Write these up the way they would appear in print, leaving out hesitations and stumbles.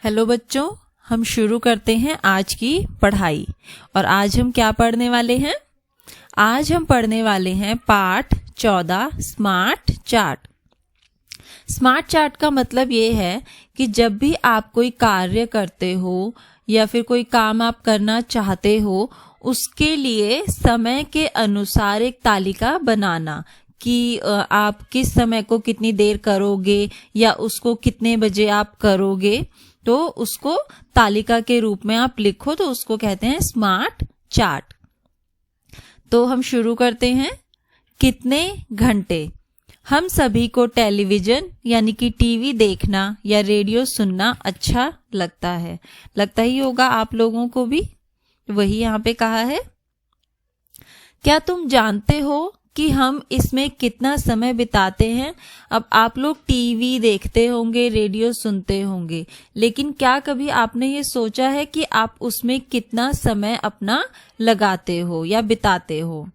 Hello बच्चों, हम शुरू करते हैं आज की पढ़ाई। और आज हम क्या पढ़ने वाले हैं? आज हम पढ़ने वाले हैं पाठ 14 स्मार्ट चार्ट। स्मार्ट चार्ट का मतलब ये है कि जब भी आप कोई कार्य करते हो या फिर कोई काम आप करना चाहते हो, उसके लिए समय के अनुसार एक तालिका बनाना कि आप किस समय को कितनी देर करोगे या उसको कितने बजे आप करोगे, तो उसको तालिका के रूप में आप लिखो, तो उसको कहते हैं स्मार्ट चार्ट। तो हम शुरू करते हैं। कितने घंटे? हम सभी को टेलीविजन यानी कि टीवी देखना या रेडियो सुनना अच्छा लगता ही होगा आप लोगों को भी। वही यहाँ पे कहा है। क्या तुम जानते हो कि हम इसमें कितना समय बिताते हैं? अब आप लोग टीवी देखते होंगे, रेडियो सुनते होंगे, लेकिन क्या कभी आपने ये सोचा है कि आप उसमें कितना समय अपना लगाते हो या बिताते हो?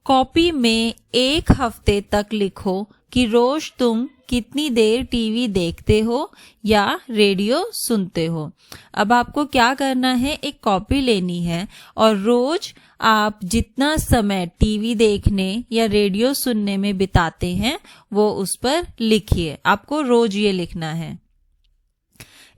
कॉपी में एक हफ्ते तक लिखो कि रोज तुम कितनी देर टीवी देखते हो या रेडियो सुनते हो। अब आपको क्या करना है, एक कॉपी लेनी है और रोज आप जितना समय टीवी देखने या रेडियो सुनने में बिताते हैं वो उस पर लिखिए। आपको रोज ये लिखना है।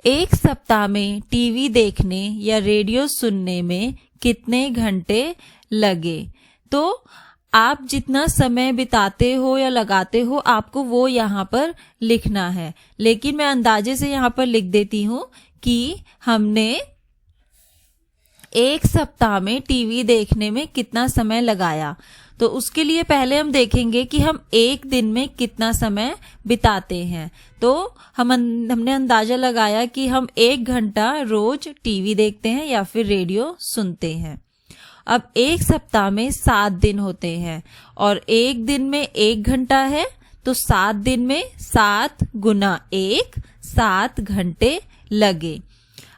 एक सप्ताह में टीवी देखने या रेडियो सुनने में कितने घंटे लगे? तो आप जितना समय बिताते हो या लगाते हो, आपको वो यहाँ पर लिखना है। लेकिन मैं अंदाजे से यहाँ पर लिख देती हूँ कि हमने एक सप्ताह में टीवी देखने में कितना समय लगाया। तो उसके लिए पहले हम देखेंगे कि हम एक दिन में कितना समय बिताते हैं। तो हमने अंदाजा लगाया कि हम 1 घंटा रोज टीवी देखते हैं या फिर रेडियो सुनते हैं। अब एक सप्ताह में 7 दिन होते हैं और एक दिन में 1 घंटा है, तो 7 दिन में 7 गुना 1 7 घंटे लगे।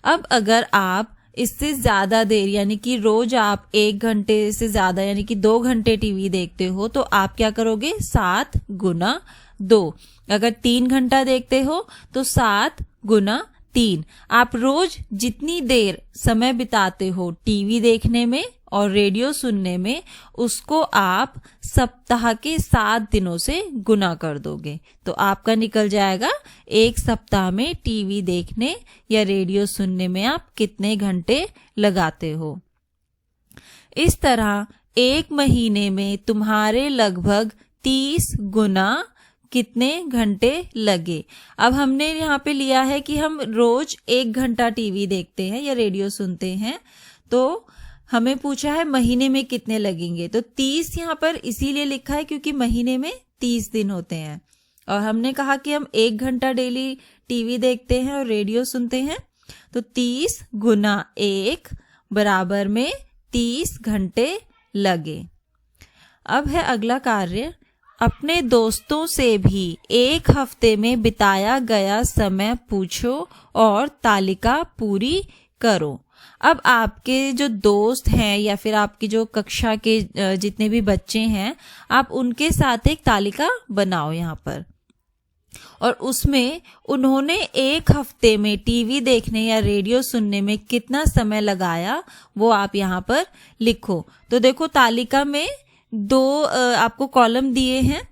अब अगर आप इससे ज्यादा देर यानी कि रोज आप 1 घंटे से ज्यादा यानी कि 2 घंटे टीवी देखते हो, तो आप क्या करोगे? 7 गुना 2। अगर 3 घंटा देखते हो तो 7 गुना 3। आप रोज जितनी देर समय बिताते हो टीवी देखने में और रेडियो सुनने में, उसको आप सप्ताह के 7 दिनों से गुना कर दोगे, तो आपका निकल जाएगा एक सप्ताह में टीवी देखने या रेडियो सुनने में आप कितने घंटे लगाते हो। इस तरह एक महीने में तुम्हारे लगभग 30 गुना कितने घंटे लगे। अब हमने यहाँ पे लिया है कि हम रोज 1 घंटा टीवी देखते हैं या रेडियो सुनते हैं, तो हमें पूछा है महीने में कितने लगेंगे। तो 30 यहाँ पर इसीलिए लिखा है क्योंकि महीने में 30 दिन होते हैं। और हमने कहा कि हम 1 घंटा डेली टीवी देखते हैं और रेडियो सुनते हैं, तो 30 गुना 1 बराबर में 30 घंटे लगे। अब है अगला कार्य। अपने दोस्तों से भी एक हफ्ते में बिताया गया समय पूछो और तालिका पूरी करो। अब आपके जो दोस्त हैं या फिर आपकी जो कक्षा के जितने भी बच्चे हैं, आप उनके साथ एक तालिका बनाओ यहाँ पर, और उसमें उन्होंने एक हफ्ते में टीवी देखने या रेडियो सुनने में कितना समय लगाया वो आप यहाँ पर लिखो। तो देखो तालिका में 2 आपको कॉलम दिए हैं।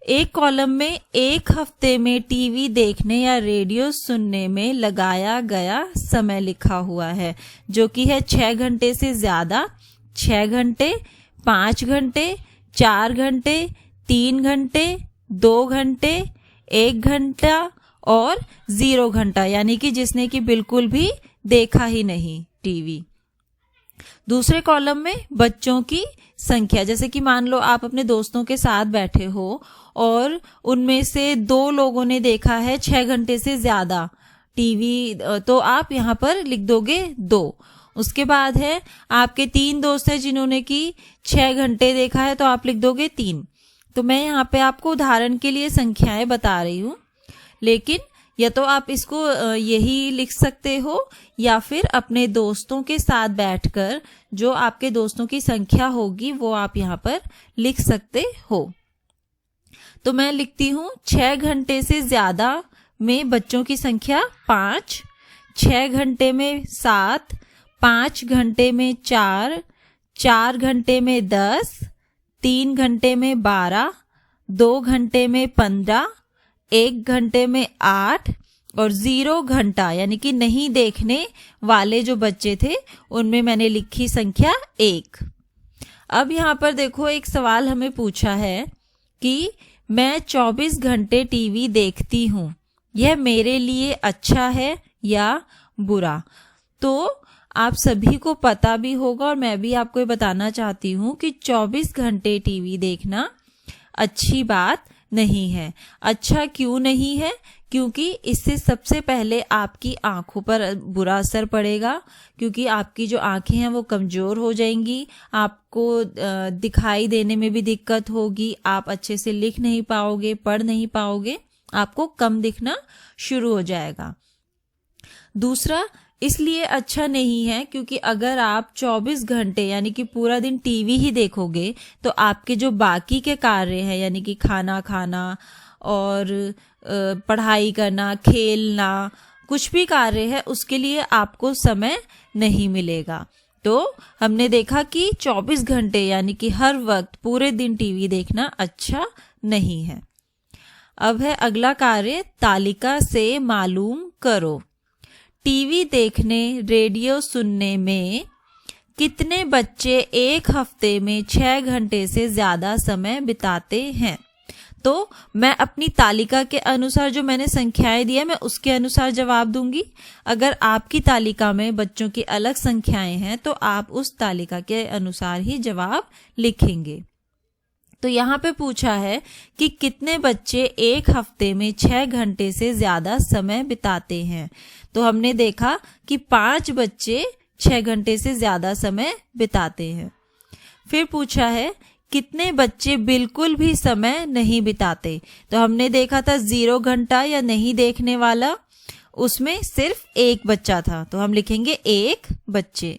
एक कॉलम में एक हफ्ते में टीवी देखने या रेडियो सुनने में लगाया गया समय लिखा हुआ है, जो कि है 6 घंटे से ज्यादा, 6 घंटे, 5 घंटे, 4 घंटे, 3 घंटे, 2 घंटे, 1 घंटा और 0 घंटा, यानी कि जिसने कि बिल्कुल भी देखा ही नहीं टीवी। दूसरे कॉलम में बच्चों की संख्या, जैसे कि मान लो आप अपने दोस्तों के साथ बैठे हो और उनमें से 2 लोगों ने देखा है 6 घंटे से ज्यादा टीवी, तो आप यहाँ पर लिख दोगे 2। उसके बाद है आपके 3 दोस्त हैं जिन्होंने कि 6 घंटे देखा है, तो आप लिख दोगे 3। तो मैं यहाँ पे आपको उदाहरण के लिए संख्याएं बता रही हूँ, लेकिन या तो आप इसको यही लिख सकते हो या फिर अपने दोस्तों के साथ बैठकर जो आपके दोस्तों की संख्या होगी वो आप यहाँ पर लिख सकते हो। तो मैं लिखती हूँ 6 घंटे से ज्यादा में बच्चों की संख्या 5, 6 घंटे में 7, 5 घंटे में 4, 4 घंटे में 10, 3 घंटे में 12, 2 घंटे में 15, 1 घंटे में 8 और 0 घंटा यानी कि नहीं देखने वाले जो बच्चे थे उनमें मैंने लिखी संख्या 1। अब यहाँ पर देखो एक सवाल हमें पूछा है कि मैं 24 घंटे टीवी देखती हूँ, यह मेरे लिए अच्छा है या बुरा। तो आप सभी को पता भी होगा और मैं भी आपको ये बताना चाहती हूँ कि 24 घंटे टीवी देखना अच्छी बात नहीं है। अच्छा क्यों नहीं है? क्योंकि इससे सबसे पहले आपकी आंखों पर बुरा असर पड़ेगा, क्योंकि आपकी जो आंखें हैं वो कमजोर हो जाएंगी, आपको दिखाई देने में भी दिक्कत होगी, आप अच्छे से लिख नहीं पाओगे, पढ़ नहीं पाओगे, आपको कम दिखना शुरू हो जाएगा। दूसरा इसलिए अच्छा नहीं है क्योंकि अगर आप 24 घंटे यानी कि पूरा दिन टीवी ही देखोगे तो आपके जो बाकी के कार्य हैं यानी कि खाना खाना और पढ़ाई करना, खेलना, कुछ भी कार्य है उसके लिए आपको समय नहीं मिलेगा। तो हमने देखा कि 24 घंटे यानी कि हर वक्त पूरे दिन टीवी देखना अच्छा नहीं है। अब है अगला कार्य, तालिका से मालूम करो। टीवी देखने, रेडियो सुनने में कितने बच्चे एक हफ्ते में 6 घंटे से ज्यादा समय बिताते हैं? तो मैं अपनी तालिका के अनुसार जो मैंने संख्याएं दी है मैं उसके अनुसार जवाब दूंगी। अगर आपकी तालिका में बच्चों की अलग संख्याएं हैं तो आप उस तालिका के अनुसार ही जवाब लिखेंगे। तो यहाँ पे पूछा है कि कितने बच्चे एक हफ्ते में 6 घंटे से ज्यादा समय बिताते हैं। तो हमने देखा कि 5 बच्चे 6 घंटे से ज्यादा समय बिताते हैं। फिर पूछा है कितने बच्चे बिल्कुल भी समय नहीं बिताते। तो हमने देखा था 0 घंटा या नहीं देखने वाला, उसमें सिर्फ एक बच्चा था, तो हम लिखेंगे 1 बच्चे।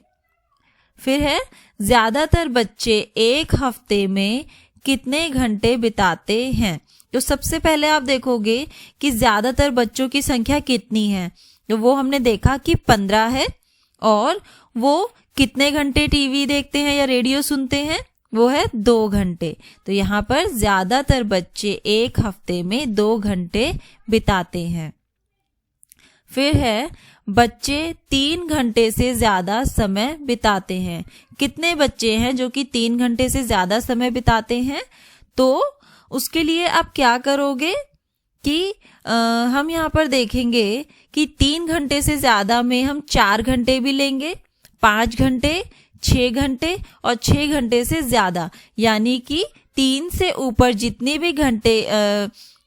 फिर है ज्यादातर बच्चे एक हफ्ते में कितने घंटे बिताते हैं। तो सबसे पहले आप देखोगे कि ज्यादातर बच्चों की संख्या कितनी है, तो वो हमने देखा कि 15 है। और वो कितने घंटे टीवी देखते हैं या रेडियो सुनते हैं, वो है 2 घंटे। तो यहाँ पर ज्यादातर बच्चे एक हफ्ते में 2 घंटे बिताते हैं। फिर है बच्चे 3 घंटे से ज्यादा समय बिताते हैं। कितने बच्चे हैं जो कि 3 घंटे से ज्यादा समय बिताते हैं? तो उसके लिए आप क्या करोगे कि हम यहाँ पर देखेंगे कि 3 घंटे से ज्यादा में हम 4 घंटे भी लेंगे, 5 घंटे, 6 घंटे और 6 घंटे से ज्यादा, यानी कि 3 से ऊपर जितने भी घंटे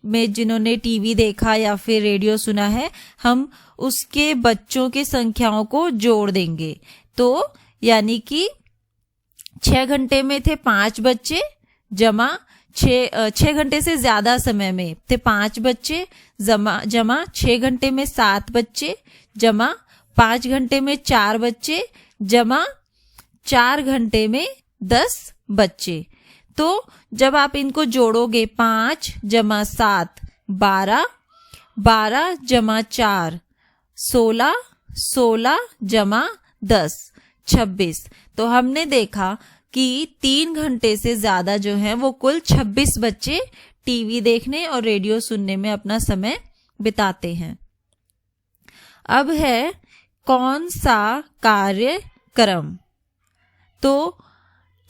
में जिन्होंने टीवी देखा या फिर रेडियो सुना है, हम उसके बच्चों की संख्याओं को जोड़ देंगे। तो यानी कि 6 घंटे में थे 5 बच्चे जमा 6 घंटे से ज्यादा समय में थे 5 बच्चे जमा 6 घंटे में 7 बच्चे जमा 5 घंटे में 4 बच्चे जमा 4 घंटे में 10 बच्चे। तो जब आप इनको जोड़ोगे 5 जमा 7 12, 12 जमा 4 16, 16 जमा 10 26। तो हमने देखा कि 3 घंटे से ज्यादा जो है वो कुल 26 बच्चे टीवी देखने और रेडियो सुनने में अपना समय बिताते हैं। अब है कौन सा कार्यक्रम। तो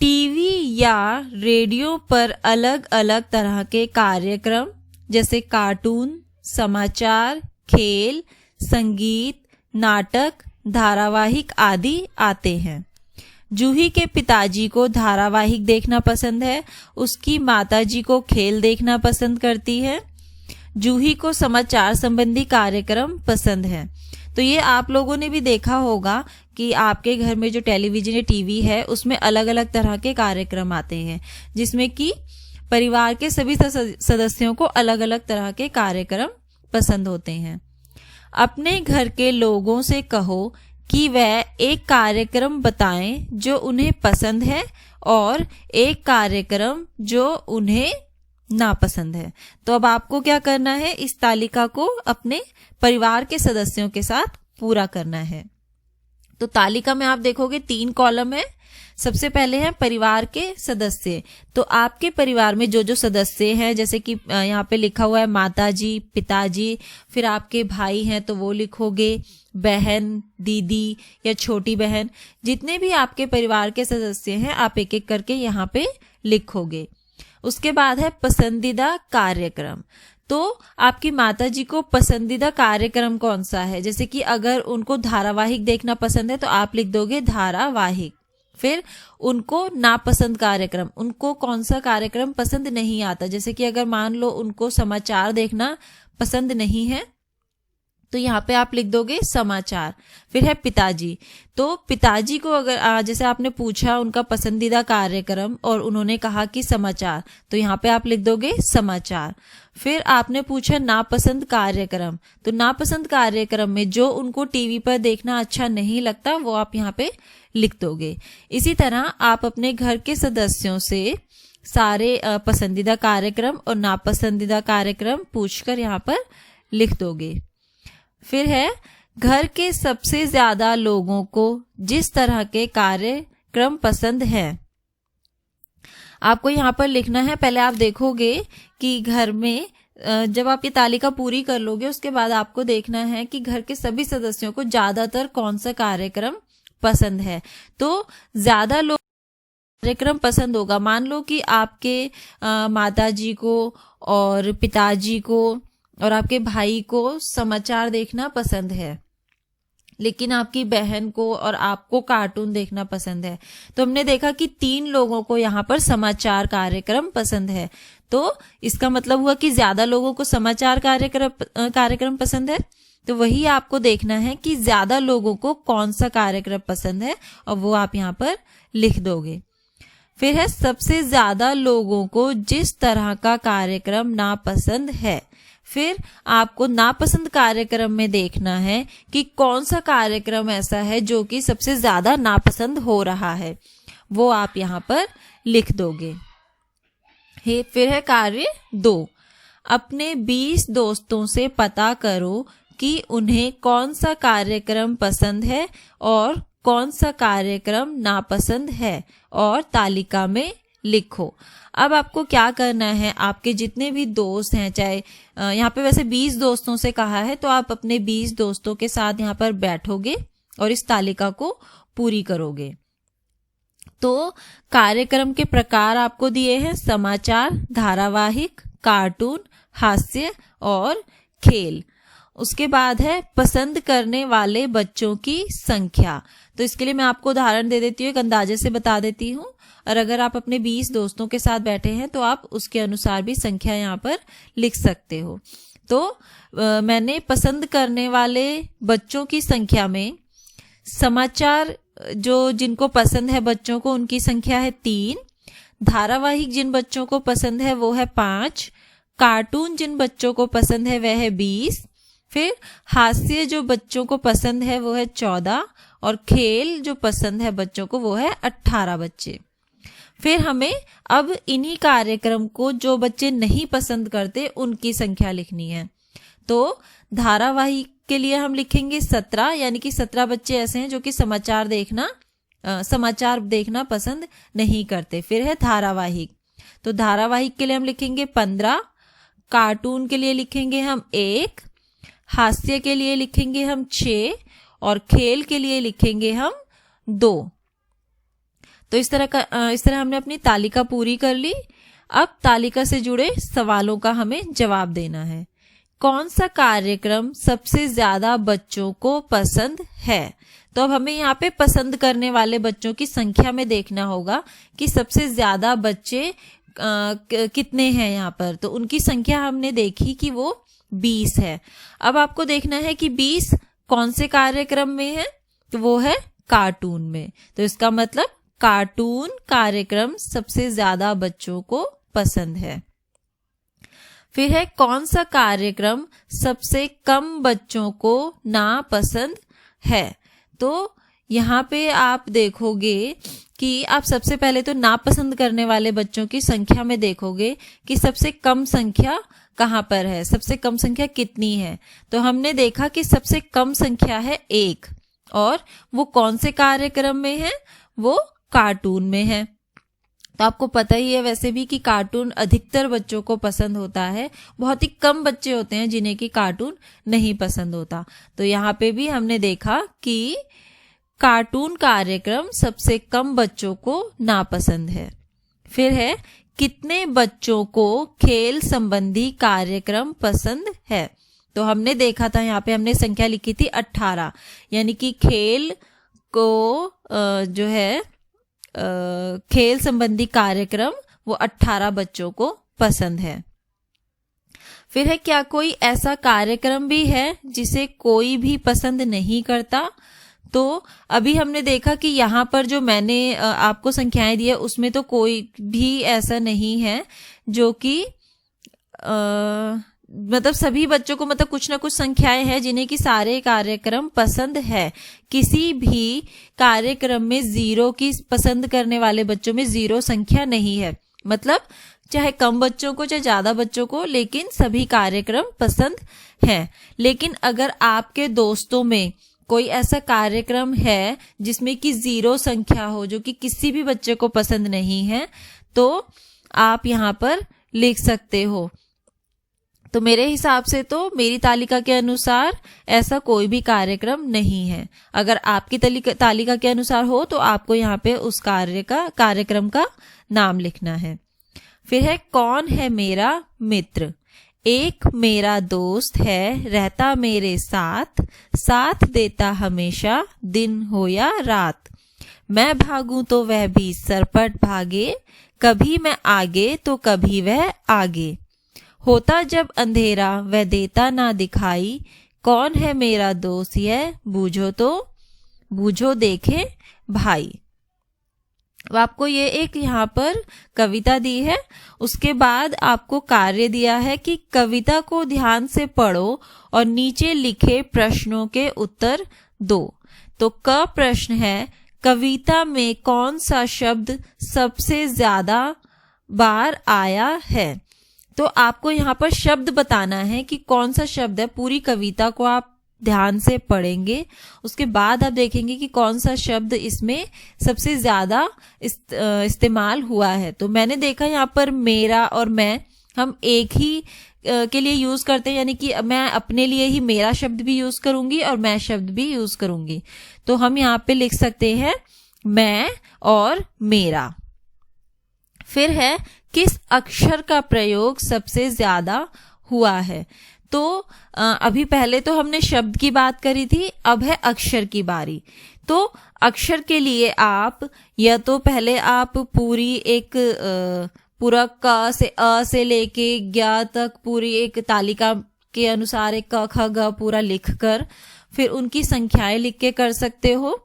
टीवी या रेडियो पर अलग अलग तरह के कार्यक्रम जैसे कार्टून, समाचार, खेल, संगीत, नाटक, धारावाहिक आदि आते हैं। जूही के पिताजी को धारावाहिक देखना पसंद है, उसकी माताजी को खेल देखना पसंद करती है। जूही को समाचार संबंधी कार्यक्रम पसंद है। तो ये आप लोगों ने भी देखा होगा कि आपके घर में जो टेलीविजन या टीवी है उसमें अलग अलग तरह के कार्यक्रम आते हैं, जिसमें कि परिवार के सभी सदस्यों को अलग अलग तरह के कार्यक्रम पसंद होते हैं। अपने घर के लोगों से कहो कि वह एक कार्यक्रम बताएं जो उन्हें पसंद है और एक कार्यक्रम जो उन्हें नापसंद है। तो अब आपको क्या करना है, इस तालिका को अपने परिवार के सदस्यों के साथ पूरा करना है। तो तालिका में आप देखोगे 3 कॉलम है। सबसे पहले है परिवार के सदस्य। तो आपके परिवार में जो जो सदस्य हैं, जैसे कि यहाँ पे लिखा हुआ है माताजी, पिताजी, फिर आपके भाई हैं तो वो लिखोगे, बहन, दीदी या छोटी बहन, जितने भी आपके परिवार के सदस्य हैं आप एक एक करके यहाँ पे लिखोगे। उसके बाद है पसंदीदा कार्यक्रम। तो आपकी माताजी को पसंदीदा कार्यक्रम कौन सा है, जैसे कि अगर उनको धारावाहिक देखना पसंद है तो आप लिख दोगे धारावाहिक। फिर उनको नापसंद कार्यक्रम, उनको कौन सा कार्यक्रम पसंद नहीं आता, जैसे कि अगर मान लो उनको समाचार देखना पसंद नहीं है तो यहाँ पे आप लिख दोगे समाचार। फिर है पिताजी। तो पिताजी को अगर जैसे आपने पूछा उनका पसंदीदा कार्यक्रम और उन्होंने कहा कि समाचार, तो यहाँ पे आप लिख दोगे समाचार। फिर आपने पूछा नापसंद कार्यक्रम, तो नापसंद कार्यक्रम में जो उनको टीवी पर देखना अच्छा नहीं लगता वो आप यहाँ पे लिख दोगे। इसी तरह आप अपने घर के सदस्यों से सारे पसंदीदा कार्यक्रम और नापसंदीदा कार्यक्रम पूछकर यहाँ पर लिख दोगे। फिर है घर के सबसे ज्यादा लोगों को जिस तरह के कार्यक्रम पसंद है। आपको यहाँ पर लिखना है, पहले आप देखोगे कि घर में जब आप ये तालिका पूरी कर लोगे उसके बाद आपको देखना है कि घर के सभी सदस्यों को ज्यादातर कौन सा कार्यक्रम पसंद है। तो ज्यादा लोग कार्यक्रम पसंद होगा, मान लो कि आपके माताजी को और पिताजी को और आपके भाई को समाचार देखना पसंद है, लेकिन आपकी बहन को और आपको कार्टून देखना पसंद है। तो हमने देखा कि 3 लोगों को यहाँ पर समाचार कार्यक्रम पसंद है, तो इसका मतलब हुआ कि ज्यादा लोगों को समाचार कार्यक्रम पसंद है। तो वही आपको देखना है कि ज्यादा लोगों को कौन सा कार्यक्रम पसंद है और वो आप यहाँ पर लिख दोगे। फिर है सबसे ज्यादा लोगों को जिस तरह का कार्यक्रम नापसंद है। फिर आपको नापसंद कार्यक्रम में देखना है कि कौन सा कार्यक्रम ऐसा है जो कि सबसे ज्यादा नापसंद हो रहा है, वो आप यहाँ पर लिख दोगे। फिर है कार्य 2। अपने 20 दोस्तों से पता करो कि उन्हें कौन सा कार्यक्रम पसंद है और कौन सा कार्यक्रम नापसंद है और तालिका में लिखो। अब आपको क्या करना है, आपके जितने भी दोस्त हैं, चाहे यहाँ पे वैसे 20 दोस्तों से कहा है, तो आप अपने 20 दोस्तों के साथ यहाँ पर बैठोगे और इस तालिका को पूरी करोगे। तो कार्यक्रम के प्रकार आपको दिए हैं समाचार, धारावाहिक, कार्टून, हास्य और खेल। उसके बाद है पसंद करने वाले बच्चों की संख्या। तो इसके लिए मैं आपको उदाहरण दे देती हूँ, एक अंदाजे से बता देती हूँ, और अगर आप अपने 20 दोस्तों के साथ बैठे हैं तो आप उसके अनुसार भी संख्या यहाँ पर लिख सकते हो। तो मैंने पसंद करने वाले बच्चों की संख्या में समाचार जो जिनको पसंद है बच्चों को उनकी संख्या है 3, धारावाहिक जिन बच्चों को पसंद है वो है 5, कार्टून जिन बच्चों को पसंद है वह है 20, फिर हास्य जो बच्चों को पसंद है वो है 14 और खेल जो पसंद है बच्चों को वो है 18 बच्चे। फिर हमें अब इन्हीं कार्यक्रम को जो बच्चे नहीं पसंद करते उनकी संख्या लिखनी है। तो धारावाहिक के लिए हम लिखेंगे 17, यानी कि 17 बच्चे ऐसे हैं जो कि समाचार देखना पसंद नहीं करते। फिर है धारावाहिक, तो धारावाहिक के लिए हम लिखेंगे 15, कार्टून के लिए लिखेंगे हम 1, हास्य के लिए लिखेंगे हम 6 और खेल के लिए लिखेंगे हम 2। तो इस तरह हमने अपनी तालिका पूरी कर ली। अब तालिका से जुड़े सवालों का हमें जवाब देना है। कौन सा कार्यक्रम सबसे ज्यादा बच्चों को पसंद है? तो अब हमें यहाँ पे पसंद करने वाले बच्चों की संख्या में देखना होगा कि सबसे ज्यादा बच्चे कितने हैं यहाँ पर। तो उनकी संख्या हमने देखी कि वो 20 है। अब आपको देखना है कि 20 कौन से कार्यक्रम में है, तो वो है कार्टून में। तो इसका मतलब कार्टून कार्यक्रम सबसे ज्यादा बच्चों को पसंद है। फिर है कौन सा कार्यक्रम सबसे कम बच्चों को नापसंद है। तो यहाँ पे आप देखोगे कि आप सबसे पहले तो नापसंद करने वाले बच्चों की संख्या में देखोगे कि सबसे कम संख्या कहाँ पर है, सबसे कम संख्या कितनी है। तो हमने देखा कि सबसे कम संख्या है 1, और वो कौन से कार्यक्रम में है, वो कार्टून में है। तो आपको पता ही है वैसे भी कि कार्टून अधिकतर बच्चों को पसंद होता है, बहुत ही कम बच्चे होते हैं जिन्हें कि कार्टून नहीं पसंद होता। तो यहाँ पे भी हमने देखा कि कार्टून कार्यक्रम सबसे कम बच्चों को नापसंद है। फिर है कितने बच्चों को खेल संबंधी कार्यक्रम पसंद है। तो हमने देखा था, यहाँ पे हमने संख्या लिखी थी 18, यानी कि खेल को जो है खेल संबंधी कार्यक्रम वो 18 बच्चों को पसंद है। फिर है क्या कोई ऐसा कार्यक्रम भी है जिसे कोई भी पसंद नहीं करता। तो अभी हमने देखा कि यहाँ पर जो मैंने आपको संख्याएं दी है उसमें तो कोई भी ऐसा नहीं है जो कि मतलब सभी बच्चों को, मतलब कुछ ना कुछ संख्याएं हैं जिन्हें कि सारे कार्यक्रम पसंद है। किसी भी कार्यक्रम में 0 की पसंद करने वाले बच्चों में 0 संख्या नहीं है, मतलब चाहे कम बच्चों को चाहे ज्यादा बच्चों को, लेकिन सभी कार्यक्रम पसंद हैं। लेकिन अगर आपके दोस्तों में कोई ऐसा कार्यक्रम है जिसमें कि 0 संख्या हो, जो कि किसी भी बच्चे को पसंद नहीं है, तो आप यहाँ पर लिख सकते हो। तो मेरे हिसाब से तो मेरी तालिका के अनुसार ऐसा कोई भी कार्यक्रम नहीं है। अगर आपकी तालिका के अनुसार हो तो आपको यहाँ पे उस कार्यक्रम का नाम लिखना है। फिर है कौन है मेरा मित्र। एक मेरा दोस्त है, रहता मेरे साथ, साथ देता हमेशा, दिन हो या रात। मैं भागूं तो वह भी सरपट भागे, कभी मैं आगे तो कभी वह आगे। होता जब अंधेरा वह देता ना दिखाई, कौन है मेरा दोस्त यह बूझो तो, बूझो देखे भाई। अब आपको ये एक यहाँ पर कविता दी है, उसके बाद आपको कार्य दिया है कि कविता को ध्यान से पढ़ो और नीचे लिखे प्रश्नों के उत्तर दो। तो क प्रश्न है, कविता में कौन सा शब्द सबसे ज्यादा बार आया है। तो आपको यहाँ पर शब्द बताना है कि कौन सा शब्द है। पूरी कविता को आप ध्यान से पढ़ेंगे, उसके बाद आप देखेंगे कि कौन सा शब्द इसमें सबसे ज्यादा इस्तेमाल हुआ है। तो मैंने देखा यहाँ पर मेरा और मैं हम एक ही के लिए यूज करते हैं, यानी कि मैं अपने लिए ही मेरा शब्द भी यूज करूंगी और मैं शब्द भी यूज करूंगी। तो हम यहाँ पे लिख सकते हैं मैं और मेरा। फिर है किस अक्षर का प्रयोग सबसे ज्यादा हुआ है। तो अभी पहले तो हमने शब्द की बात करी थी, अब है अक्षर की बारी। तो अक्षर के लिए आप या तो पहले आप पूरी एक पूरा क से अ से लेके ज्ञ तक पूरी एक तालिका के अनुसार एक क ख ग पूरा लिख कर फिर उनकी संख्याएं लिख के कर सकते हो,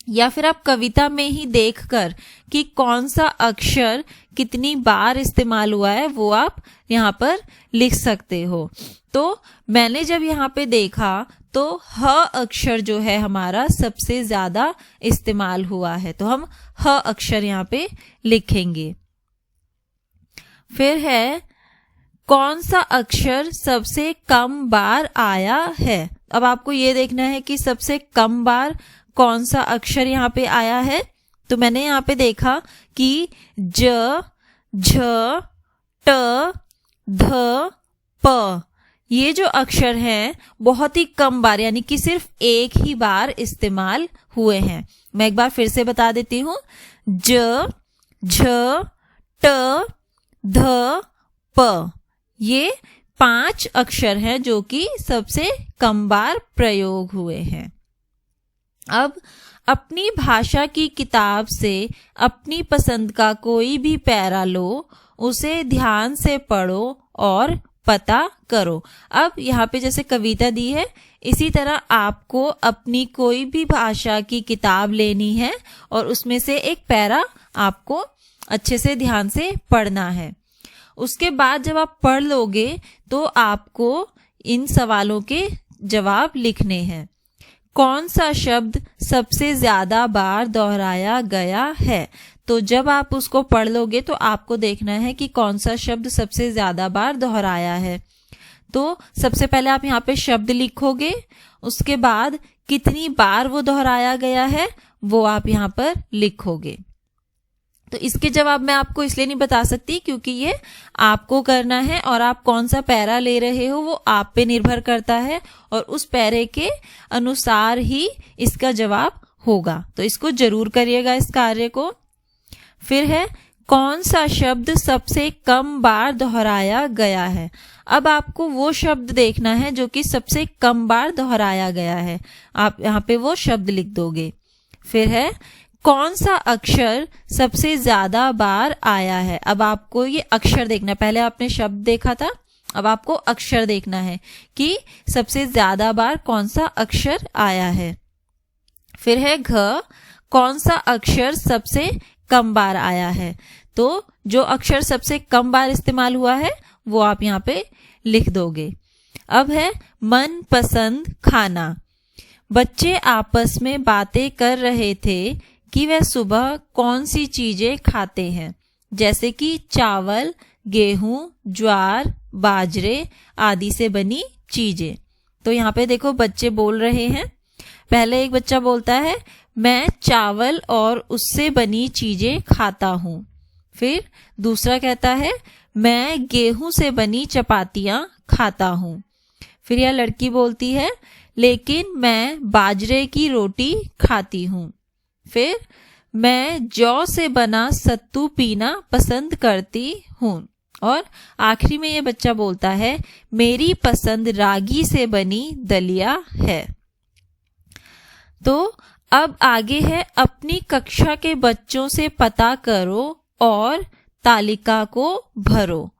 या फिर आप कविता में ही देखकर कि कौन सा अक्षर कितनी बार इस्तेमाल हुआ है वो आप यहाँ पर लिख सकते हो। तो मैंने जब यहाँ पे देखा तो ह अक्षर जो है हमारा सबसे ज्यादा इस्तेमाल हुआ है, तो हम ह अक्षर यहाँ पे लिखेंगे। फिर है कौन सा अक्षर सबसे कम बार आया है। अब आपको ये देखना है कि सबसे कम बार कौन सा अक्षर यहाँ पे आया है। तो मैंने यहाँ पे देखा कि ज, झ, ट, ध, प ये जो अक्षर हैं बहुत ही कम बार, यानी कि सिर्फ एक ही बार इस्तेमाल हुए हैं। मैं एक बार फिर से बता देती हूँ, ज, झ, ट, ध, प ये 5 अक्षर हैं जो कि सबसे कम बार प्रयोग हुए हैं। अब अपनी भाषा की किताब से अपनी पसंद का कोई भी पैरा लो, उसे ध्यान से पढ़ो और पता करो। अब यहाँ पे जैसे कविता दी है, इसी तरह आपको अपनी कोई भी भाषा की किताब लेनी है और उसमें से एक पैरा आपको अच्छे से ध्यान से पढ़ना है। उसके बाद जब आप पढ़ लोगे तो आपको इन सवालों के जवाब लिखने हैं। कौन सा शब्द सबसे ज्यादा बार दोहराया गया है। तो जब आप उसको पढ़ लोगे तो आपको देखना है कि कौन सा शब्द सबसे ज्यादा बार दोहराया है। तो सबसे पहले आप यहाँ पे शब्द लिखोगे, उसके बाद कितनी बार वो दोहराया गया है वो आप यहाँ पर लिखोगे। तो इसके जवाब मैं आपको इसलिए नहीं बता सकती क्योंकि ये आपको करना है और आप कौन सा पैरा ले रहे हो वो आप पे निर्भर करता है और उस पैरे के अनुसार ही इसका जवाब होगा। तो इसको जरूर करिएगा इस कार्य को। फिर है कौन सा शब्द सबसे कम बार दोहराया गया है। अब आपको वो शब्द देखना है जो कि सबसे कम बार दोहराया गया है। आप यहाँ पे वो शब्द लिख दोगे। फिर है कौन सा अक्षर सबसे ज्यादा बार आया है। अब आपको ये अक्षर देखना, पहले आपने शब्द देखा था, अब आपको अक्षर देखना है कि सबसे ज्यादा बार कौन सा अक्षर आया है। फिर है घ, कौन सा अक्षर सबसे कम बार आया है। तो जो अक्षर सबसे कम बार इस्तेमाल हुआ है वो आप यहाँ पे लिख दोगे। अब है मनपसंद खाना। बच्चे आपस में बातें कर रहे थे कि वह सुबह कौन सी चीजें खाते हैं, जैसे कि चावल, गेहूं, ज्वार, बाजरे आदि से बनी चीजें। तो यहाँ पे देखो बच्चे बोल रहे हैं। पहले एक बच्चा बोलता है मैं चावल और उससे बनी चीजें खाता हूं। फिर दूसरा कहता है मैं गेहूं से बनी चपातियां खाता हूं। फिर यह लड़की बोलती है लेकिन मैं बाजरे की रोटी खाती हूं। फिर मैं जौ से बना सत्तू पीना पसंद करती हूं। और आखिरी में ये बच्चा बोलता है मेरी पसंद रागी से बनी दलिया है। तो अब आगे है अपनी कक्षा के बच्चों से पता करो और तालिका को भरो।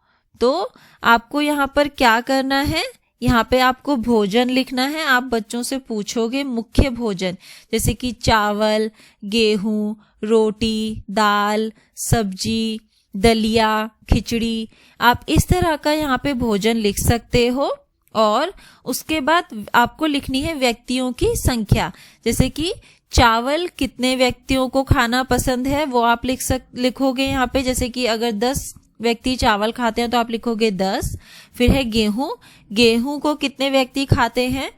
तो आपको यहाँ पर क्या करना है, यहाँ पे आपको भोजन लिखना है। आप बच्चों से पूछोगे मुख्य भोजन, जैसे कि चावल, गेहूं, रोटी, दाल, सब्जी, दलिया, खिचड़ी। आप इस तरह का यहाँ पे भोजन लिख सकते हो। और उसके बाद आपको लिखनी है व्यक्तियों की संख्या, जैसे कि चावल कितने व्यक्तियों को खाना पसंद है वो आप लिखोगे यहाँ पे। जैसे कि अगर 10 व्यक्ति चावल खाते हैं तो आप लिखोगे 10। फिर है गेहूं, गेहूं को कितने व्यक्ति खाते हैं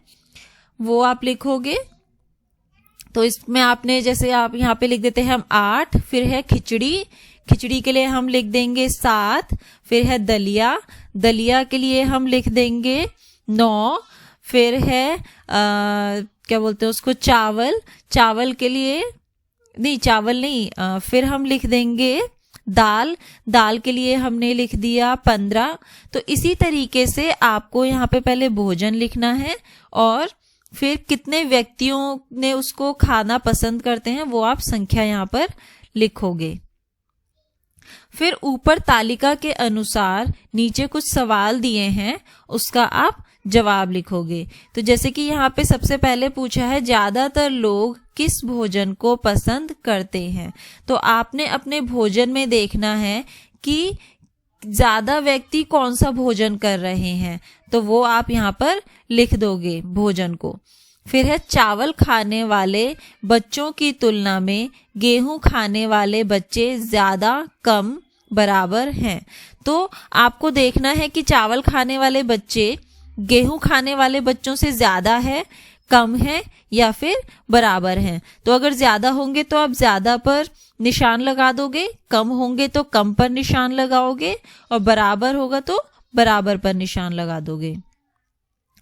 वो आप लिखोगे। तो इसमें आपने जैसे आप यहाँ पे लिख देते हैं हम 8। फिर है खिचड़ी, खिचड़ी के लिए हम लिख देंगे 7। फिर है दलिया, दलिया के लिए हम लिख देंगे 9। फिर है क्या बोलते हैं उसको, चावल, चावल के लिए नहीं, चावल नहीं, फिर हम लिख देंगे दाल, दाल के लिए हमने लिख दिया 15। तो इसी तरीके से आपको यहाँ पे पहले भोजन लिखना है और फिर कितने व्यक्तियों ने उसको खाना पसंद करते हैं वो आप संख्या यहाँ पर लिखोगे। फिर ऊपर तालिका के अनुसार नीचे कुछ सवाल दिए हैं, उसका आप जवाब लिखोगे। तो जैसे कि यहाँ पे सबसे पहले पूछा है ज्यादातर लोग किस भोजन को पसंद करते हैं। तो आपने अपने भोजन में देखना है कि ज्यादा व्यक्ति कौन सा भोजन कर रहे हैं, तो वो आप यहाँ पर लिख दोगे भोजन को। फिर है चावल खाने वाले बच्चों की तुलना में गेहूं खाने वाले बच्चे ज्यादा, कम, बराबर हैं। तो आपको देखना है कि चावल खाने वाले बच्चे गेहूं खाने वाले बच्चों से ज्यादा है, कम है या फिर बराबर हैं। तो अगर ज्यादा होंगे तो आप ज्यादा पर निशान लगा दोगे, कम होंगे तो कम पर निशान लगाओगे और बराबर होगा तो बराबर पर निशान लगा दोगे।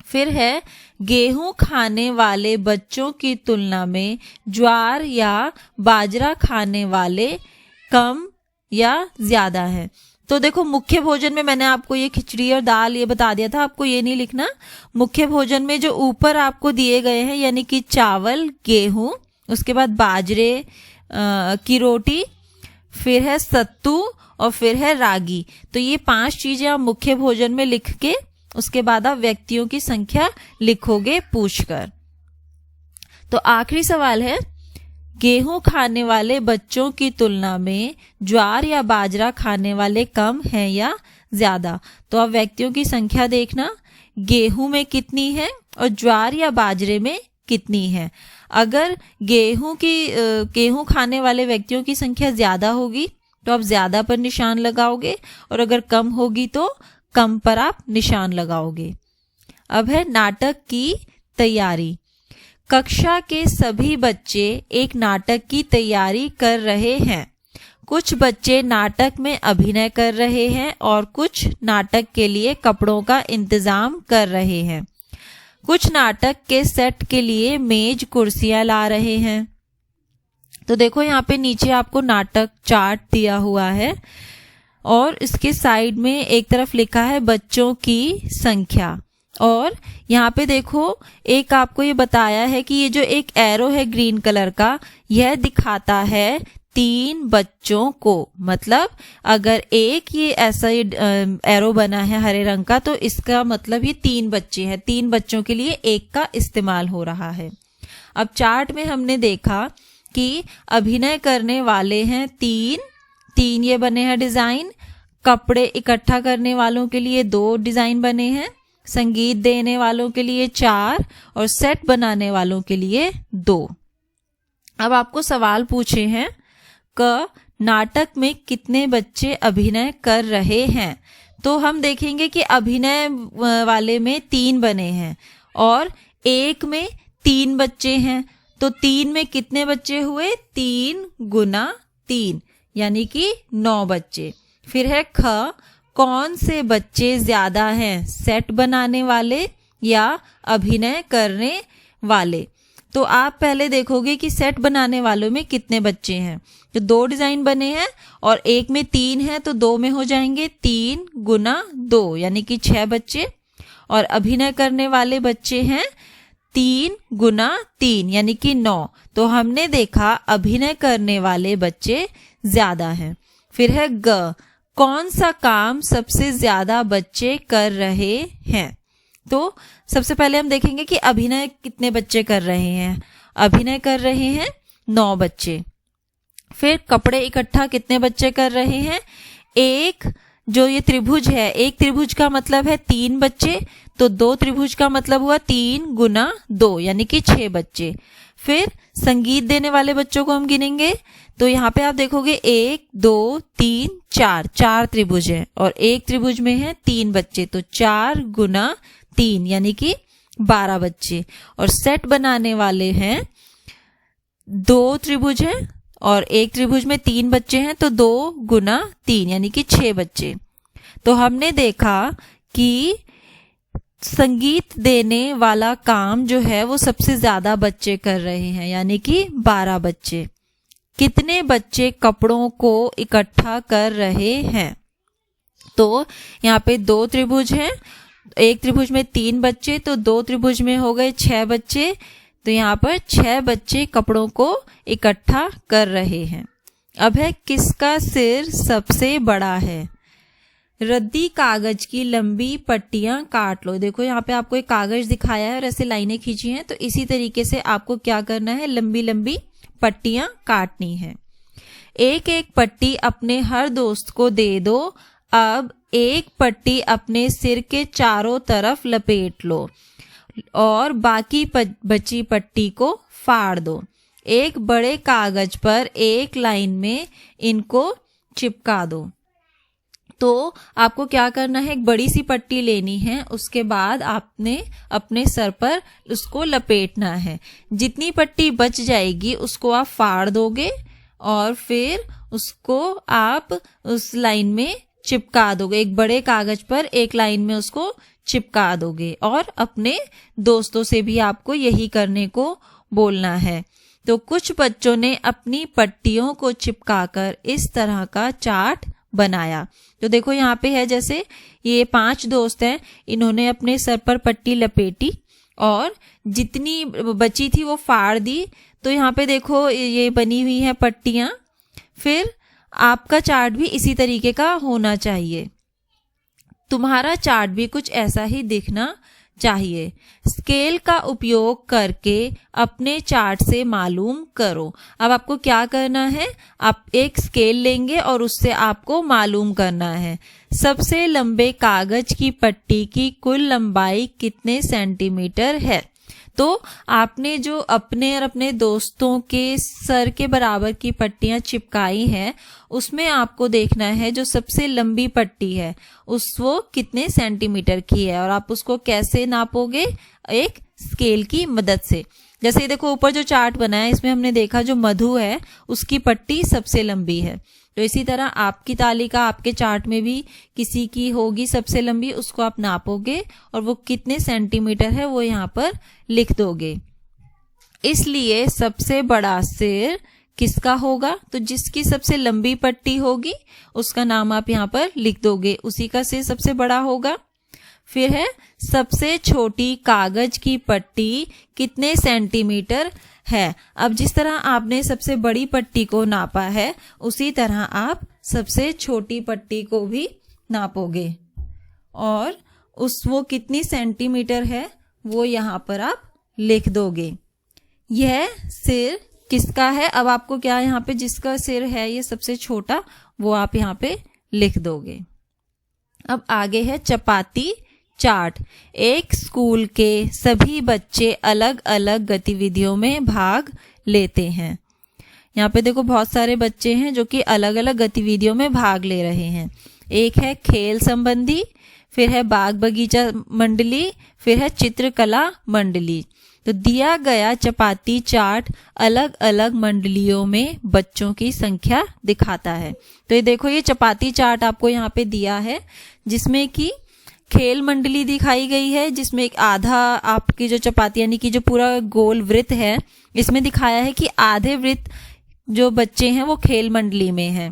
फिर है गेहूं खाने वाले बच्चों की तुलना में ज्वार या बाजरा खाने वाले कम या ज्यादा है। तो देखो मुख्य भोजन में मैंने आपको ये खिचड़ी और दाल ये बता दिया था, आपको ये नहीं लिखना। मुख्य भोजन में जो ऊपर आपको दिए गए हैं यानी कि चावल, गेहूं, उसके बाद बाजरे की रोटी, फिर है सत्तू और फिर है रागी। तो ये 5 चीजें आप मुख्य भोजन में लिख के उसके बाद आप व्यक्तियों की संख्या लिखोगे पूछकर। तो आखिरी सवाल है गेहूं खाने वाले बच्चों की तुलना में ज्वार या बाजरा खाने वाले कम हैं या ज्यादा। तो आप व्यक्तियों की संख्या देखना, गेहूं में कितनी है और ज्वार या बाजरे में कितनी है। अगर गेहूं खाने वाले व्यक्तियों की संख्या ज्यादा होगी तो आप ज्यादा पर निशान लगाओगे, और अगर कम होगी तो कम पर आप निशान लगाओगे। अब है नाटक की तैयारी। कक्षा के सभी बच्चे एक नाटक की तैयारी कर रहे हैं। कुछ बच्चे नाटक में अभिनय कर रहे हैं और कुछ नाटक के लिए कपड़ों का इंतजाम कर रहे हैं। कुछ नाटक के सेट के लिए मेज कुर्सियां ला रहे हैं। तो देखो यहाँ पे नीचे आपको नाटक चार्ट दिया हुआ है और इसके साइड में एक तरफ लिखा है बच्चों की संख्या, और यहाँ पे देखो एक आपको ये बताया है कि ये जो एक एरो है ग्रीन कलर का, यह दिखाता है 3 बच्चों को। मतलब अगर एक ये ऐसा एरो बना है हरे रंग का, तो इसका मतलब ये 3 बच्चे हैं। 3 बच्चों के लिए एक का इस्तेमाल हो रहा है। अब चार्ट में हमने देखा कि अभिनय करने वाले हैं 3 ये बने हैं डिजाइन। कपड़े इकट्ठा करने वालों के लिए 2 डिजाइन बने हैं। संगीत देने वालों के लिए 4 और सेट बनाने वालों के लिए 2। अब आपको सवाल पूछे हैं क नाटक में कितने बच्चे अभिनय कर रहे हैं। तो हम देखेंगे कि अभिनय वाले में 3 बने हैं और एक में 3 बच्चे हैं। तो 3 में कितने बच्चे हुए? 3 गुना 3 यानी कि 9 बच्चे। फिर है ख, कौन से बच्चे ज्यादा हैं, सेट बनाने वाले या अभिनय करने वाले। तो आप पहले देखोगे कि सेट बनाने वालों में कितने बच्चे हैं। तो 2 डिजाइन बने हैं और एक में 3 है तो 2 में हो जाएंगे 3 गुना 2 यानी कि 6 बच्चे। और अभिनय करने वाले बच्चे हैं 3 गुना 3 यानी कि 9। तो हमने देखा अभिनय करने वाले बच्चे ज्यादा हैं। फिर है ग, कौन सा काम सबसे ज्यादा बच्चे कर रहे हैं। तो सबसे पहले हम देखेंगे कि अभिनय कितने बच्चे कर रहे हैं। अभिनय कर रहे हैं 9 बच्चे। फिर कपड़े इकट्ठा कितने बच्चे कर रहे हैं। एक जो ये त्रिभुज है, एक त्रिभुज का मतलब है 3 बच्चे, तो 2 त्रिभुज का मतलब हुआ 3 गुना 2 यानी कि 6 बच्चे। फिर संगीत देने वाले बच्चों को हम गिनेंगे तो यहाँ पे आप देखोगे 1 2 3 4 त्रिभुज है और एक त्रिभुज में है 3 बच्चे, तो 4 गुना 3 यानी कि 12 बच्चे। और सेट बनाने वाले हैं 2 त्रिभुज है और एक त्रिभुज में 3 बच्चे हैं, तो 2 गुना 3 यानी कि 6 बच्चे। तो हमने देखा कि संगीत देने वाला काम जो है वो सबसे ज्यादा बच्चे कर रहे हैं यानी कि 12 बच्चे। कितने बच्चे कपड़ों को इकट्ठा कर रहे हैं। तो यहाँ पे 2 त्रिभुज हैं, एक त्रिभुज में 3 बच्चे, तो 2 त्रिभुज में हो गए 6 बच्चे। तो यहाँ पर 6 बच्चे कपड़ों को इकट्ठा कर रहे हैं। अब है किसका सिर सबसे बड़ा है। रद्दी कागज की लंबी पट्टियां काट लो। देखो यहाँ पे आपको एक कागज दिखाया है और ऐसे लाइनें खींची हैं, तो इसी तरीके से आपको क्या करना है, लंबी लंबी पट्टियां काटनी है। एक एक पट्टी अपने हर दोस्त को दे दो। अब एक पट्टी अपने सिर के चारों तरफ लपेट लो और बाकी बची पट्टी को फाड़ दो। एक बड़े कागज पर एक लाइन में इनको चिपका दो। तो आपको क्या करना है, एक बड़ी सी पट्टी लेनी है, उसके बाद आपने अपने सर पर उसको लपेटना है। जितनी पट्टी बच जाएगी उसको आप फाड़ दोगे और फिर उसको आप उस लाइन में चिपका दोगे। एक बड़े कागज पर एक लाइन में उसको चिपका दोगे और अपने दोस्तों से भी आपको यही करने को बोलना है। तो कुछ बच्चों ने अपनी पट्टियों को चिपकाकर इस तरह का चार्ट बनाया। तो देखो यहाँ पे है, जैसे ये 5 दोस्त हैं, इन्होंने अपने सर पर पट्टी लपेटी और जितनी बची थी वो फाड़ दी। तो यहाँ पे देखो ये बनी हुई है पट्टियां। फिर आपका चार्ट भी इसी तरीके का होना चाहिए। तुम्हारा चार्ट भी कुछ ऐसा ही दिखना चाहिए। स्केल का उपयोग करके अपने चार्ट से मालूम करो। अब आपको क्या करना है, आप एक स्केल लेंगे और उससे आपको मालूम करना है सबसे लंबे कागज की पट्टी की कुल लंबाई कितने सेंटीमीटर है। तो आपने जो अपने और अपने दोस्तों के सर के बराबर की पट्टियां चिपकाई हैं, उसमें आपको देखना है जो सबसे लंबी पट्टी है वो कितने सेंटीमीटर की है, और आप उसको कैसे नापोगे, एक स्केल की मदद से। जैसे ये देखो ऊपर जो चार्ट बना है इसमें हमने देखा जो मधु है उसकी पट्टी सबसे लंबी है। तो इसी तरह आपकी तालिका, आपके चार्ट में भी किसी की होगी सबसे लंबी, उसको आप नापोगे और वो कितने सेंटीमीटर है वो यहाँ पर लिख दोगे। इसलिए सबसे बड़ा सिर किसका होगा, तो जिसकी सबसे लंबी पट्टी होगी उसका नाम आप यहाँ पर लिख दोगे, उसी का सिर सबसे बड़ा होगा। फिर है सबसे छोटी कागज की पट्टी कितने सेंटीमीटर है। अब जिस तरह आपने सबसे बड़ी पट्टी को नापा है उसी तरह आप सबसे छोटी पट्टी को भी नापोगे और वो कितनी सेंटीमीटर है वो यहाँ पर आप लिख दोगे। यह सिर किसका है, अब आपको क्या यहाँ पे जिसका सिर है ये सबसे छोटा वो आप यहाँ पे लिख दोगे। अब आगे है चपाती चार्ट। एक स्कूल के सभी बच्चे अलग अलग गतिविधियों में भाग लेते हैं। यहाँ पे देखो बहुत सारे बच्चे हैं जो कि अलग अलग गतिविधियों में भाग ले रहे हैं। एक है खेल संबंधी, फिर है बाग बगीचा मंडली, फिर है चित्रकला मंडली। तो दिया गया चपाती चार्ट अलग अलग मंडलियों में बच्चों की संख्या दिखाता है। तो ये देखो ये चपाती चार्ट आपको यहाँ पे दिया है जिसमें कि खेल मंडली दिखाई गई है, जिसमें एक आधा आपकी जो चपाती यानी कि जो पूरा गोल वृत्त है इसमें दिखाया है कि आधे वृत्त जो बच्चे हैं वो खेल मंडली में हैं।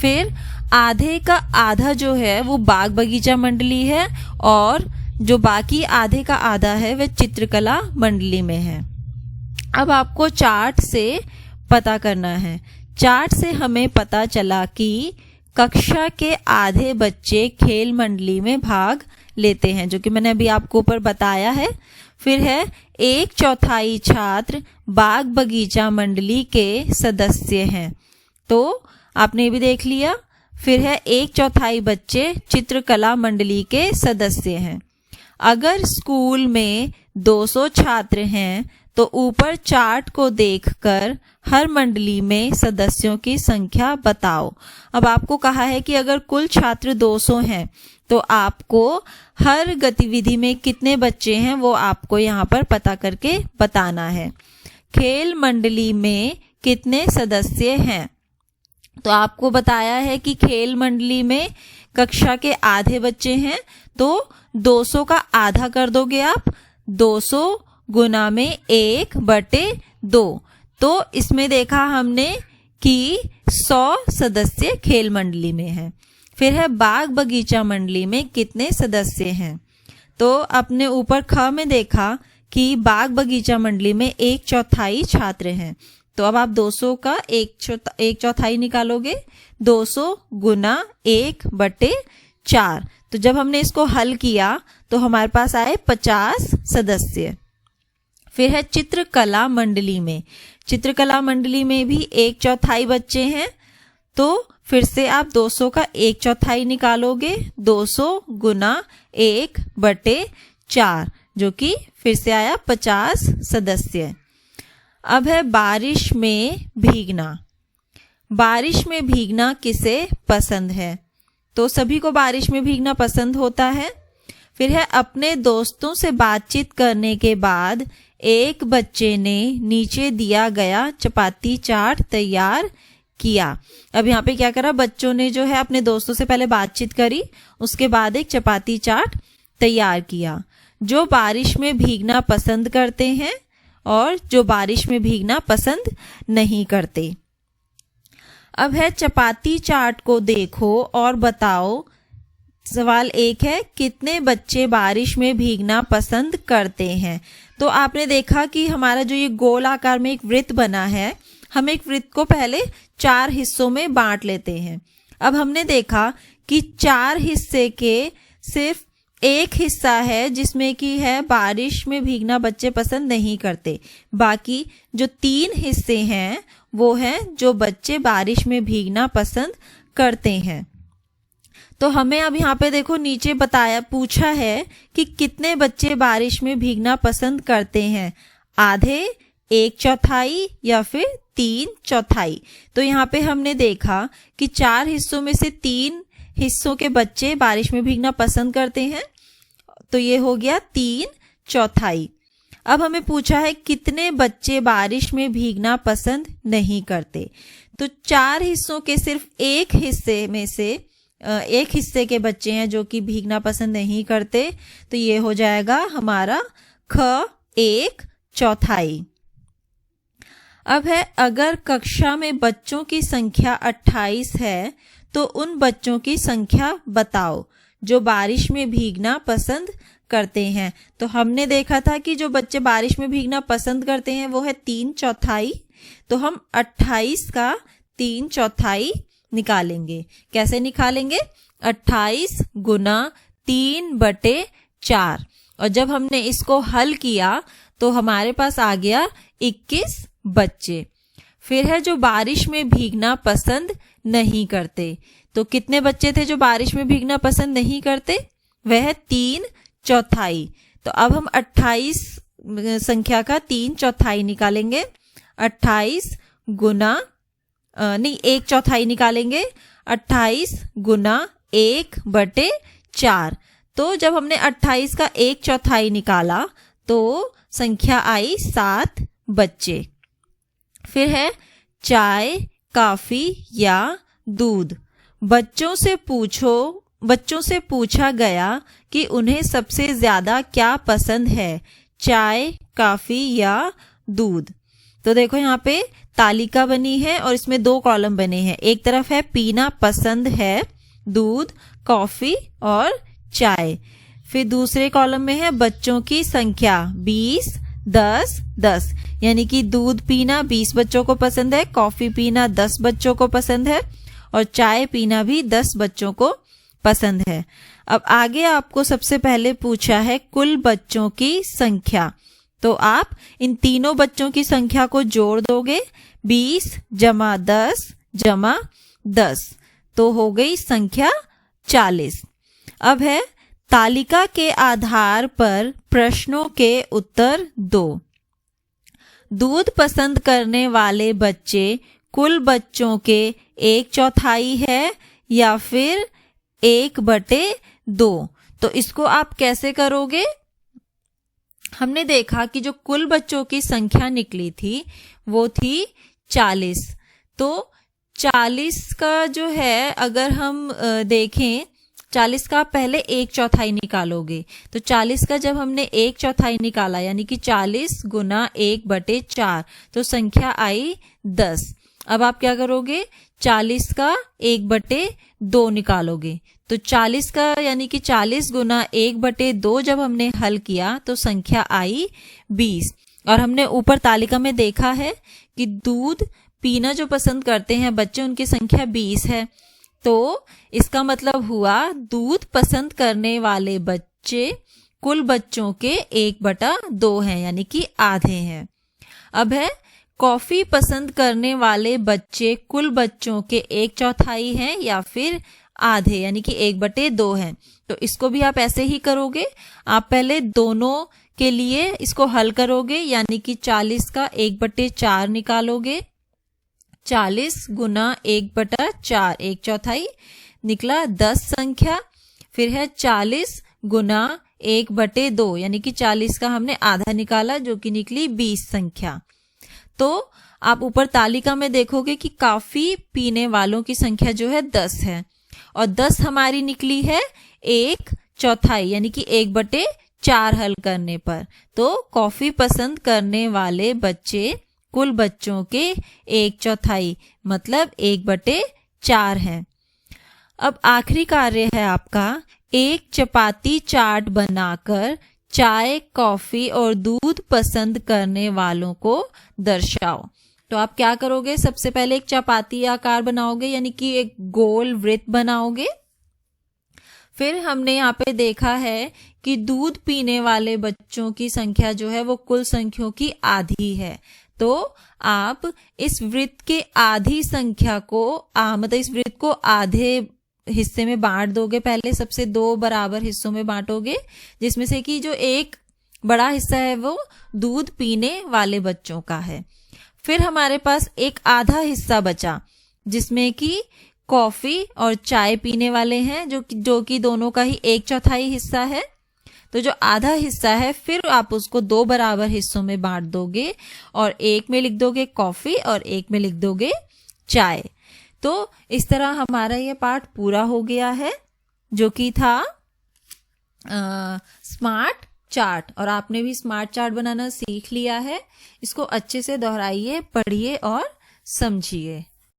फिर आधे का आधा जो है वो बाग बगीचा मंडली है और जो बाकी आधे का आधा है वह चित्रकला मंडली में है। अब आपको चार्ट से पता करना है। चार्ट से हमें पता चला कि कक्षा के आधे बच्चे खेल मंडली में भाग लेते हैं, जो कि मैंने अभी आपको ऊपर बताया है। फिर है 1/4 छात्र बाग बगीचा मंडली के सदस्य हैं, तो आपने ये भी देख लिया। फिर है 1/4 बच्चे चित्रकला मंडली के सदस्य हैं। अगर स्कूल में 200 छात्र हैं तो ऊपर चार्ट को देखकर हर मंडली में सदस्यों की संख्या बताओ। अब आपको कहा है कि अगर कुल छात्र 200 हैं तो आपको हर गतिविधि में कितने बच्चे हैं वो आपको यहाँ पर पता करके बताना है। खेल मंडली में कितने सदस्य हैं, तो आपको बताया है कि खेल मंडली में कक्षा के आधे बच्चे हैं, तो 200 का आधा कर दोगे आप, 200 गुना में 1/2। तो इसमें देखा हमने कि 100 सदस्य खेल मंडली में हैं। फिर है बाग बगीचा मंडली में कितने सदस्य हैं, तो अपने ऊपर ख में देखा कि बाग बगीचा मंडली में 1/4 छात्र हैं, तो अब आप 200 का 1/4 निकालोगे, 200 गुना 1/4। तो जब हमने इसको हल किया तो हमारे पास आए 50 सदस्य। फिर है चित्रकला मंडली में। चित्रकला मंडली में भी 1/4 बच्चे हैं, तो फिर से आप 200 का 1/4 निकालोगे, 200 गुना 1/4, जो कि फिर से आया 50 सदस्य। अब है बारिश में भीगना। बारिश में भीगना किसे पसंद है, तो सभी को बारिश में भीगना पसंद होता है। फिर है अपने दोस्तों से बातचीत करने के बाद एक बच्चे ने नीचे दिया गया चपाती चार्ट तैयार किया। अब यहाँ पे क्या करा, बच्चों ने जो है अपने दोस्तों से पहले बातचीत करी, उसके बाद एक चपाती चार्ट तैयार किया। जो बारिश में भीगना पसंद करते हैं और जो बारिश में भीगना पसंद नहीं करते। अब है चपाती चार्ट को देखो और बताओ। सवाल 1 है, कितने बच्चे बारिश में भीगना पसंद करते हैं। तो आपने देखा कि हमारा जो ये गोल आकार में एक वृत्त बना है, हम एक वृत्त को पहले 4 हिस्सों में बांट लेते हैं। अब हमने देखा कि 4 हिस्से के सिर्फ एक हिस्सा है जिसमें कि है बारिश में भीगना बच्चे पसंद नहीं करते, बाकी जो 3 हिस्से हैं वो हैं जो बच्चे बारिश में भीगना पसंद करते हैं। तो हमें अब यहाँ पे देखो नीचे बताया पूछा है कि कितने बच्चे बारिश में भीगना पसंद करते हैं, आधे, 1/4 या फिर 3/4। तो यहाँ पे हमने देखा कि 4 हिस्सों में से 3 हिस्सों के बच्चे बारिश में भीगना पसंद करते हैं, तो ये हो गया 3/4। अब हमें पूछा है कितने बच्चे बारिश में भीगना पसंद नहीं करते। तो 4 हिस्सों के सिर्फ एक हिस्से में से एक हिस्से के बच्चे हैं जो कि भीगना पसंद नहीं करते, तो ये हो जाएगा हमारा ख 1/4। अब है अगर कक्षा में बच्चों की संख्या 28 है तो उन बच्चों की संख्या बताओ जो बारिश में भीगना पसंद करते हैं। तो हमने देखा था कि जो बच्चे बारिश में भीगना पसंद करते हैं वो है 3/4। तो हम 28 का 3/4 निकालेंगे। कैसे निकालेंगे? 28 गुना 3/4। और जब हमने इसको हल किया तो हमारे पास आ गया 21 बच्चे। फिर है जो बारिश में भीगना पसंद नहीं करते। तो कितने बच्चे थे जो बारिश में भीगना पसंद नहीं करते? वह है 3/4। तो अब हम 28 संख्या का 3/4 निकालेंगे। 28 गुना 1/4 निकालेंगे। 28 गुना 1/4। तो जब हमने 28 का 1/4 निकाला तो संख्या आई 7 बच्चे। फिर है चाय, कॉफी या दूध। बच्चों से पूछा गया कि उन्हें सबसे ज्यादा क्या पसंद है, चाय, कॉफी या दूध। तो देखो यहाँ पे तालिका बनी है और इसमें 2 कॉलम बने हैं। एक तरफ है पीना पसंद है, दूध, कॉफी और चाय। फिर दूसरे कॉलम में है बच्चों की संख्या 20, 10, 10, यानी कि दूध पीना 20 बच्चों को पसंद है, कॉफी पीना 10 बच्चों को पसंद है और चाय पीना भी 10 बच्चों को पसंद है। अब आगे आपको सबसे पहले पूछा है कुल बच्चों की संख्या। तो आप इन तीनों बच्चों की संख्या को जोड़ दोगे। 20 + 10 + 10 तो हो गई संख्या 40। अब है तालिका के आधार पर प्रश्नों के उत्तर दो। दूध पसंद करने वाले बच्चे कुल बच्चों के 1/4 है या फिर 1/2। तो इसको आप कैसे करोगे? हमने देखा कि जो कुल बच्चों की संख्या निकली थी वो थी 40। तो 40 का जो है अगर हम देखें, 40 का पहले 1/4 निकालोगे। तो 40 का जब हमने 1/4 निकाला यानी कि 40 गुना 1/4 तो संख्या आई 10। अब आप क्या करोगे? 40 का 1/2 निकालोगे। तो 40 का यानी कि 40 गुना 1/2 जब हमने हल किया तो संख्या आई 20। और हमने ऊपर तालिका में देखा है कि दूध पीना जो पसंद करते हैं बच्चे उनकी संख्या 20 है। तो इसका मतलब हुआ दूध पसंद करने वाले बच्चे कुल बच्चों के 1/2 हैं, यानी कि आधे हैं। अब है कॉफी पसंद करने वाले बच्चे कुल बच्चों के 1/4 हैं या फिर आधे, यानी कि 1/2 हैं। तो इसको भी आप ऐसे ही करोगे। आप पहले दोनों के लिए इसको हल करोगे, यानी कि 40 का 1/4 निकालोगे। 40 गुना 1/4 1/4 निकला 10 संख्या। फिर है 40 गुना 1/2 यानी कि 40 का हमने आधा निकाला जो कि निकली 20 संख्या। तो आप ऊपर तालिका में देखोगे कि कॉफी पीने वालों की संख्या जो है 10 है और 10 हमारी निकली है 1/4 यानी कि 1/4 हल करने पर। तो कॉफी पसंद करने वाले बच्चे कुल बच्चों के 1/4 मतलब 1/4 है। अब आखिरी कार्य है आपका, एक चपाती चाट बनाकर चाय, कॉफी और दूध पसंद करने वालों को दर्शाओ। तो आप क्या करोगे? सबसे पहले एक चपाती आकार बनाओगे, यानी कि एक गोल वृत्त बनाओगे। फिर हमने यहाँ पे देखा है कि दूध पीने वाले बच्चों की संख्या जो है वो कुल संख्याओं की आधी है। तो आप इस वृत्त के आधी संख्या को मतलब इस वृत्त को आधे हिस्से में बांट दोगे। पहले सबसे 2 बराबर हिस्सों में बांटोगे, जिसमें से कि जो एक बड़ा हिस्सा है वो दूध पीने वाले बच्चों का है। फिर हमारे पास एक आधा हिस्सा बचा, जिसमें कि कॉफी और चाय पीने वाले हैं, जो कि दोनों का ही 1/4 हिस्सा है। तो जो आधा हिस्सा है फिर आप उसको 2 बराबर हिस्सों में बांट दोगे, और एक में लिख दोगे कॉफी और एक में लिख दोगे चाय। तो इस तरह हमारा ये पाठ पूरा हो गया है, जो कि था स्मार्ट चार्ट। और आपने भी स्मार्ट चार्ट बनाना सीख लिया है। इसको अच्छे से दोहराइए, पढ़िए और समझिए।